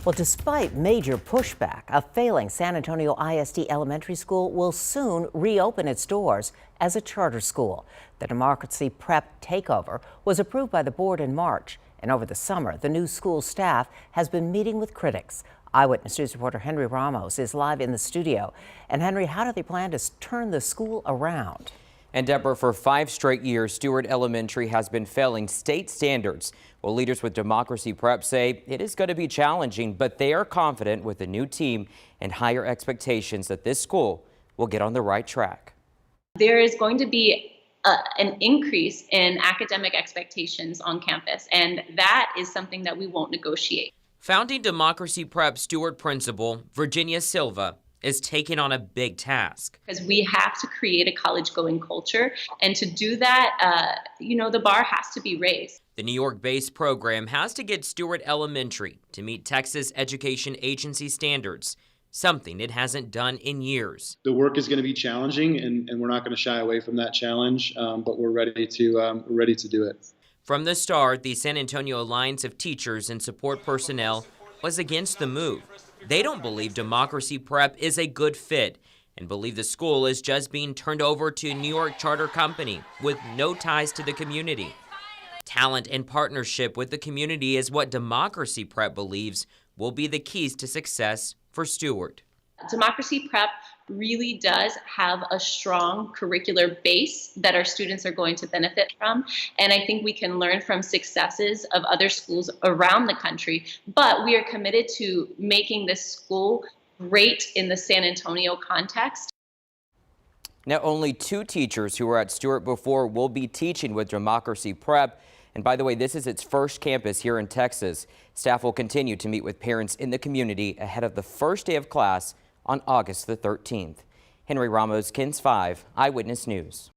Well, despite major pushback, a failing San Antonio ISD elementary school will soon reopen its doors as a charter school. The Democracy Prep takeover was approved by the board in March, and over the summer, the new school staff has been meeting with critics. Eyewitness News reporter Henry Ramos is live in the studio. And Henry, how do they plan to turn the school around? And Deborah, for 5 straight years, Stewart Elementary has been failing state standards. Well, leaders with Democracy Prep say it is going to be challenging, but they are confident with the new team and higher expectations that this school will get on the right track. There is going to be an increase in academic expectations on campus, and that is something that we won't negotiate. Founding Democracy Prep Stewart principal Virginia Silva is taking on a big task. Because we have to create a college-going culture, and to do that, the bar has to be raised. The New York-based program has to get Stewart Elementary to meet Texas Education Agency standards, something it hasn't done in years. The work is going to be challenging, and we're not going to shy away from that challenge, but we're ready to do it. From the start, the San Antonio Alliance of Teachers and Support Personnel was against the move. They don't believe Democracy Prep is a good fit and believe the school is just being turned over to a New York charter company with no ties to the community. Talent and partnership with the community is what Democracy Prep believes will be the keys to success for Stewart. Democracy Prep really does have a strong curricular base that our students are going to benefit from, and I think we can learn from successes of other schools around the country, but we are committed to making this school great in the San Antonio context. Now, only 2 teachers who were at Stewart before will be teaching with Democracy Prep. And by the way, this is its first campus here in Texas. Staff will continue to meet with parents in the community ahead of the first day of class on August the 13th. Henry Ramos, KENS 5 Eyewitness News.